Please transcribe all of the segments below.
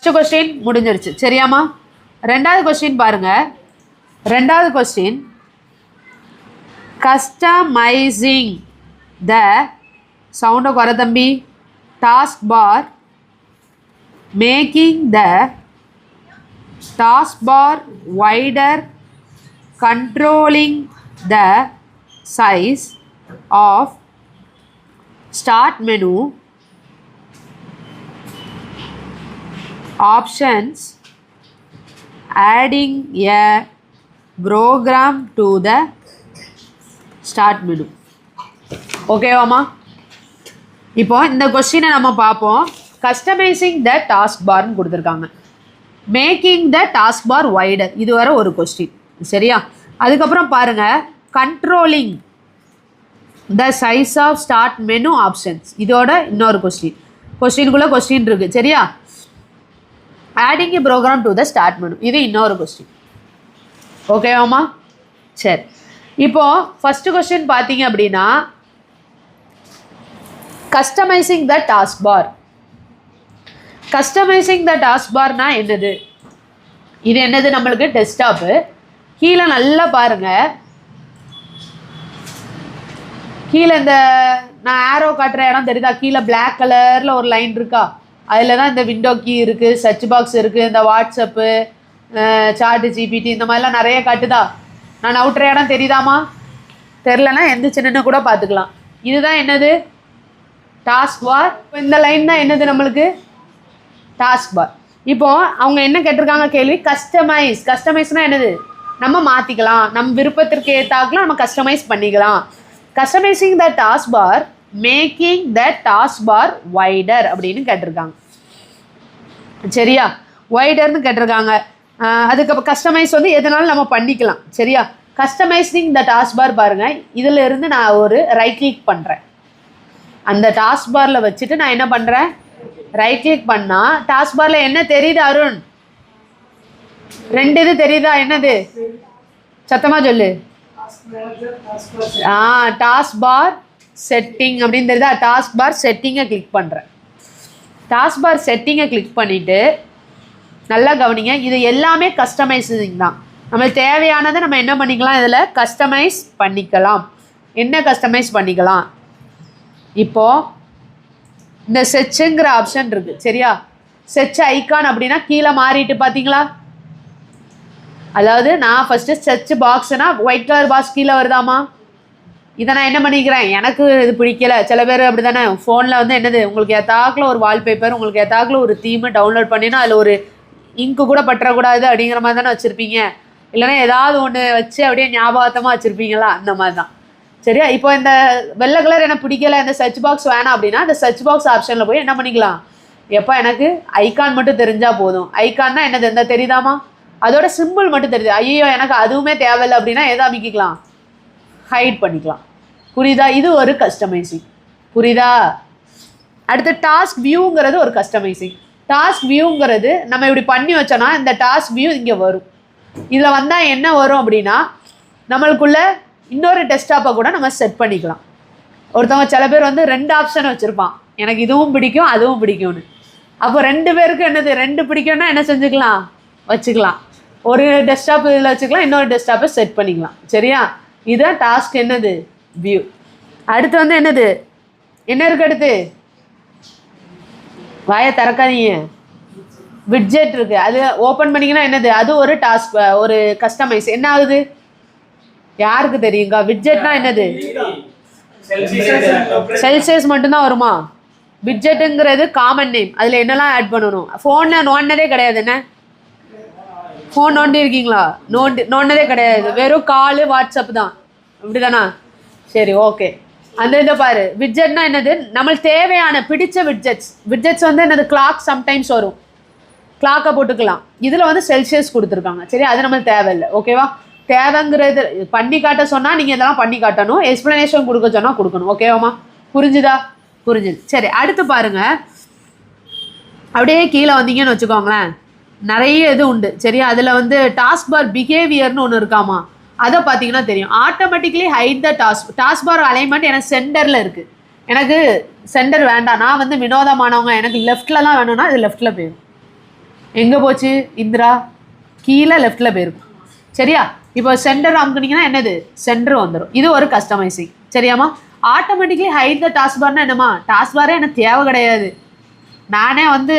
First question முடிஞ்சிருச்சு சரியாமா. ரெண்டாவது question பாருங்க. ரெண்டாவது கொஸ்டின் கஸ்டமைசிங் த சவுண்டை குறை தம்பி task bar making the task bar wider controlling the size of start menu options adding a program to the start menu. ஓகேவாமா. இப்போ இந்த கொஸ்டினை நம்ம பார்ப்போம். கஸ்டமைசிங் த டாஸ்க் பார்னு கொடுத்துருக்காங்க. Making the task bar wider இது வர ஒரு கொஸ்டின் சரியா. அதுக்கப்புறம் பாருங்க controlling the size of start menu options இதோட இன்னொரு கொஸ்டினுக்குள்ளே கொஸ்டின் இருக்குது சரியா. Adding a program to the start menu இது இன்னொரு கொஸ்டின். ஓகேவாம்மா. சரி இப்போது ஃபஸ்ட்டு கொஸ்டின் பார்த்தீங்க அப்படின்னா customizing the task bar. Customizing the task பார்னால் என்னது? இது என்னது நம்மளுக்கு டெஸ்க்டாப்பு. கீழே நல்லா பாருங்கள். கீழே இந்த நான் ஆரோ காட்டுற இடம் தெரியுதா? கீழே பிளாக் கலரில் ஒரு லைன் இருக்கா? அதில் தான் இந்த விண்டோ கீ இருக்குது, சர்ச் பாக்ஸ் இருக்குது, இந்த வாட்ஸ்அப்பு, சாட் ஜிபிடி இந்த மாதிரிலாம் நிறைய காட்டுதா? நான் அவுட்டுற இடம் தெரியுதாமா? தெரிலனா எந்த சின்னன்னு கூட பார்த்துக்கலாம். இதுதான் என்னது? Task bar. இந்த லைன் தான் என்னது நம்மளுக்கு? Task bar. இப்போது அவங்க என்ன கேட்டிருக்காங்க கேள்வி? கஸ்டமைஸ். கஸ்டமைஸ்னால் என்னது? நம்ம மாற்றிக்கலாம், நம்ம விருப்பத்திற்கு ஏற்றாக்கலாம் நம்ம கஸ்டமைஸ் பண்ணிக்கலாம். Customising the task bar making the task bar wider அப்படின்னு கேட்டிருக்காங்க சரியா. வைடர்னு கேட்டிருக்காங்க. அதுக்கப்புறம் கஸ்டமைஸ் வந்து எதனாலும் நம்ம பண்ணிக்கலாம் சரியா. கஸ்டமைசிங் த டாஸ்க் பார் பாருங்கள். இதில் இருந்து நான் ஒரு ரைட் கிளிக் பண்ணுறேன். அந்த டாஸ்க் பாரில் வச்சுட்டு நான் என்ன பண்ணுறேன்? ரைட் கிளிக் பண்ணால் டாஸ்க் பாரில் என்ன தெரியுது அருண்? ரெண்டு இது தெரியுதா? என்னது? சத்தமாக சொல்லு. டாஸ்க் பார் செட்டிங் அப்படின்னு தெரியுதா? டாஸ்க் பார் செட்டிங்கை கிளிக் பண்ணுறேன். டாஸ்க் பார் செட்டிங்கை கிளிக் பண்ணிவிட்டு நல்லா கவனிங்க. இது எல்லாமே கஸ்டமைசிங் தான். நம்மளுக்கு தேவையானதை நம்ம என்ன பண்ணிக்கலாம்? இதில் கஸ்டமைஸ் பண்ணிக்கலாம். என்ன கஸ்டமைஸ் பண்ணிக்கலாம்? இப்போது இந்த செச்சுங்கிற ஆப்ஷன் இருக்குது சரியா. செச் ஐக்கான் அப்படின்னா கீழே மாறிட்டு பார்த்தீங்களா? அதாவது நான் ஃபஸ்ட்டு சர்ச் பாக்ஸ்னா ஒயிட் கலர் பாக்ஸ் கீழே வருதாமா? இதை நான் என்ன பண்ணிக்கிறேன்? எனக்கு இது பிடிக்கல. சில பேர் அப்படி தானே ஃபோனில் வந்து என்னது உங்களுக்கு ஏத்தாக்கில் ஒரு வால்பேப்பர், உங்களுக்கு ஏத்தாக்கில் ஒரு தீமை டவுன்லோட் பண்ணினா அதில் ஒரு இங்கு கூட பற்றக்கூடாது அப்படிங்கிற மாதிரி தானே வச்சுருப்பீங்க. இல்லைனா ஏதாவது ஒன்று வச்சு அப்படியே ஞாபகத்தமாக வச்சுருப்பீங்களா? அந்த மாதிரி தான் சரியா. இப்போ இந்த வெள்ளை கலர் எனக்கு பிடிக்கல, இந்த சர்ச் பாக்ஸ் வேணாம் அப்படின்னா இந்த சர்ச் பாக்ஸ் ஆப்ஷனில் போய் என்ன பண்ணிக்கலாம்? எப்போ எனக்கு ஐக்கான் மட்டும் தெரிஞ்சால் போதும். ஐக்கான்னா என்னது? எந்த தெரியுதாமா? அதோட சிம்பிள் மட்டும் தெரியுது. ஐயோ எனக்கு அதுவுமே தேவையில்லை அப்படின்னா எதை அமைக்கிக்கலாம்? ஹைட் பண்ணிக்கலாம். புரியுதா? இது ஒரு கஸ்டமைசிங். புரியுதா? அடுத்து டாஸ்க் வியூங்கிறது ஒரு கஸ்டமைசிங். டாஸ்க் வியூங்கிறது நம்ம இப்படி பண்ணி வச்சோன்னா இந்த டாஸ்க் வியூ இங்கே வரும். இதில் வந்தால் என்ன வரும் அப்படின்னா நம்மளுக்குள்ள இன்னொரு டெஸ்க்டாப்பை கூட நம்ம செட் பண்ணிக்கலாம். ஒருத்தவங்க சில பேர் வந்து 2 ஆப்ஷன் வச்சுருப்பான். எனக்கு இதுவும் பிடிக்கும் அதுவும் பிடிக்கும்னு. அப்போ 2 பேருக்கு என்னது? 2 பிடிக்கும்னா என்ன செஞ்சுக்கலாம்? வச்சுக்கலாம். ஒரு டெஸ்க்டாப் இதில் வச்சுக்கலாம், இன்னொரு டெஸ்க்டாப்பை செட் பண்ணிக்கலாம் சரியா. இதுதான் டாஸ்க் என்னது? வியூ. அடுத்து வந்து என்னது? என்ன இருக்குது அடுத்து? வாயை திறக்காதீங்க. விட்ஜெட் இருக்குது. அது ஓப்பன் பண்ணிங்கன்னா என்னது? அது ஒரு டாஸ்க், ஒரு கஸ்டமைஸ். என்ன ஆகுது? யாருக்கு தெரியுங்க? விட்ஜெட்னா என்னது? செல்சியஸ் மட்டும்தான் வருமா? விட்ஜெட்டுங்கிறது காமன் நேம். அதில் என்னெல்லாம் ஆட் பண்ணணும்? ஃபோனில் நோண்டினதே கிடையாது. என்ன ஃபோன் நோண்டி இருக்கீங்களா? நோண்டினதே கிடையாது. வெறும் கால் வாட்ஸ்அப் தான். அப்படி தானா? சரி ஓகே. அந்த இதை பாரு. விட்ஜெட்னா என்னது? நம்மளுக்கு தேவையான பிடிச்ச விட்ஜெட்ஸ் வந்து என்னது? கிளாக் சம்டைம்ஸ் வரும். கிளாக்கை போட்டுக்கலாம். இதில் வந்து செல்சியஸ் கொடுத்துருக்காங்க சரி. அது நம்மளுக்கு தேவையில்லை. ஓகேவா? தேவைங்கிறது பண்ணி காட்ட சொன்னால் நீங்கள் இதெல்லாம் பண்ணி காட்டணும். எக்ஸ்ப்ளனேஷன் கொடுக்க சொன்னால் கொடுக்கணும். ஓகேவாம்மா? புரிஞ்சுதா? புரிஞ்சுது. சரி அடுத்து பாருங்கள். அப்படியே கீழே வந்தீங்கன்னு வச்சுக்கோங்களேன். நிறைய இது உண்டு சரியா. அதில் வந்து டாஸ்க் பார் பிஹேவியர்னு ஒன்று இருக்காமா? அதை பார்த்தீங்கன்னா தெரியும். Automatically hide the task bar alignment எனக்கு சென்டரில் இருக்குது. எனக்கு சென்டர் வேண்டாம். நான் வந்து வினோதமானவங்க, எனக்கு லெஃப்டில் தான் வேணும்னா இது லெஃப்ட்டில் போயிடும். எங்கே போச்சு இந்திரா? கீழே லெஃப்டில் போயிருக்கும். சரியா? இப்போ சென்டர் அமுக்குனீங்கன்னா என்னது? சென்டர் வந்துடும். இது ஒரு கஸ்டமைசிங். சரியாம்மா? ஆட்டோமேட்டிக்லி ஹைட் த டாஸ்க் பார்னா என்னம்மா? டாஸ்க் பாரே எனக்கு தேவை கிடையாது. நானே வந்து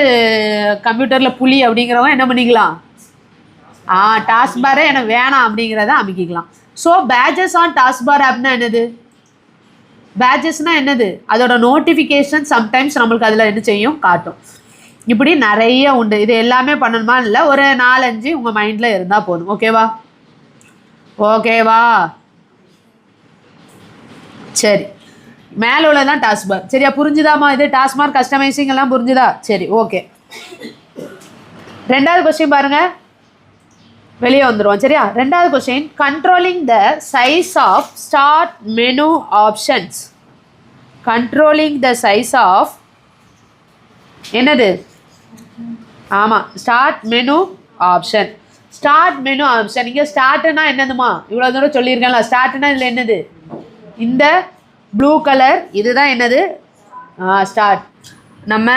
கம்ப்யூட்டரில் புலி அப்படிங்கிறவங்க என்ன பண்ணிக்கலாம்? டாஸ்க் பாரே எனக்கு வேணாம் அப்படிங்கிறத அமைக்கிக்கலாம். So pages on task bar அப்படின்னா என்னது? பேஜஸ்னால் என்னது? அதோட நோட்டிஃபிகேஷன் சம்டைம்ஸ் நம்மளுக்கு அதில் என்ன செய்யும்? காட்டும். இப்படி நிறைய உண்டு. இது எல்லாமே பண்ணணுமா? இல்லை, ஒரு 4-5 உங்கள் மைண்டில் இருந்தால் போதும். ஓகேவா? சரி, மேலே உள்ளதான் டாஸ்க் பார். சரியா? புரிஞ்சுதாம்மா? இது டாஸ்க் பார் கஸ்டமைசிங் எல்லாம் புரிஞ்சுதா? சரி, ஓகே. 2வது கொஸ்டின் பாருங்கள், வெளியே வந்துடுவோம். சரியா? 2வது question, controlling the size of start menu options. Controlling the size of என்னது? ஆமாம், start menu option. Start menu option. இங்கே ஸ்டார்ட்னா என்னதுமா? இவ்வளோ தூரம் சொல்லியிருக்கேன்ல. ஸ்டார்ட்னா இதில் என்னது? இந்த ப்ளூ கலர் இதுதான் என்னது? ஸ்டார்ட். நம்ம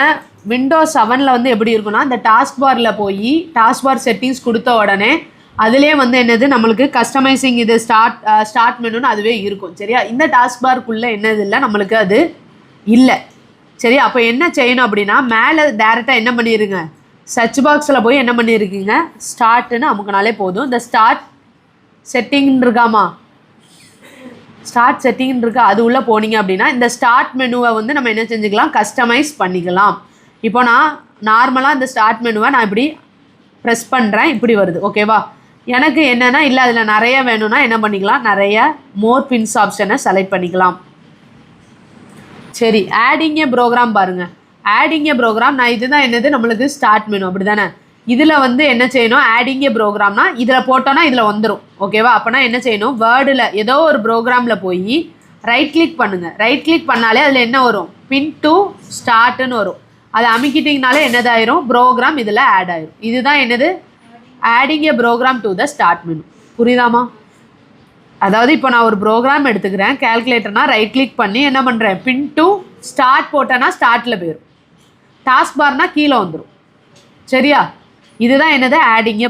விண்டோஸ் 7ல் வந்து எப்படி இருக்குன்னா, இந்த டாஸ்க் பாரில் போய் டாஸ்க் பார் செட்டிங்ஸ் கொடுத்த உடனே அதுலேயே வந்து என்னது நம்மளுக்கு கஸ்டமைசிங் இது ஸ்டார்ட் மெனுன்னு அதுவே இருக்கும். சரியா? இந்த டாஸ்க் பார்க்குள்ளே என்னது இல்லை, நம்மளுக்கு அது இல்லை. சரி, அப்போ என்ன செய்யணும் அப்படின்னா, மேலே டேரெக்டாக என்ன பண்ணிடுங்க, சர்ச் பாக்ஸில் போய் என்ன பண்ணியிருக்கீங்க, ஸ்டார்ட்டுன்னு அமுக்கினாலே போதும். இந்த ஸ்டார்ட் செட்டிங் இருக்காமா? ஸ்டார்ட் செட்டிங் இருக்கா? அது உள்ளே போனீங்க அப்படின்னா இந்த ஸ்டார்ட் மெனுவை வந்து நம்ம என்ன செஞ்சுக்கலாம்? கஸ்டமைஸ் பண்ணிக்கலாம். இப்போ நான் நார்மலாக இந்த ஸ்டார்ட் மெனுவை நான் இப்படி ப்ரெஸ் பண்ணுறேன், இப்படி வருது. ஓகேவா? எனக்கு என்னென்னா இல்லை அதில் நிறைய வேணும்னா என்ன பண்ணிக்கலாம்? நிறைய மோர் பின்ஸ் ஆப்ஷனை செலக்ட் பண்ணிக்கலாம். சரி, ஆடிங் ஏ ப்ரோக்ராம் பாருங்கள். ஆடிங் ஏ ப்ரோக்ராம், நான் இதுதான் என்னது நம்மளுக்கு ஸ்டார்ட் மெனு. அப்படி தானே? இதில் வந்து என்ன செய்யணும்? ஆடிங் ஏ ப்ரோக்ராம்னா இதில் போட்டோன்னா இதில் வந்துடும். ஓகேவா? அப்போனா என்ன செய்யணும்? வேர்டில் ஏதோ ஒரு ப்ரோக்ராமில் போய் ரைட் கிளிக் பண்ணுங்கள். ரைட் கிளிக் பண்ணாலே அதில் என்ன வரும்? பின் டு ஸ்டார்ட்டுன்னு வரும். அதை அமைக்கிட்டிங்கனாலே என்னதாயிரும்? ப்ரோக்ராம் இதில் ஆட் ஆயிரும். இதுதான் என்னது? Adding a program to the start menu. புரியுதாமா? அதாவது இப்போ நான் ஒரு ப்ரோக்ராம் எடுத்துக்கிறேன், கேல்குலேட்டர்னா ரைட் கிளிக் பண்ணி என்ன பண்ணுறேன்? பின் டு ஸ்டார்ட் போட்டேன்னா ஸ்டார்ட்டில் போயிடும். டாஸ்க் பார்னால் கீழே வந்துடும். சரியா? இதுதான் என்னது? ஆடிங் ஏ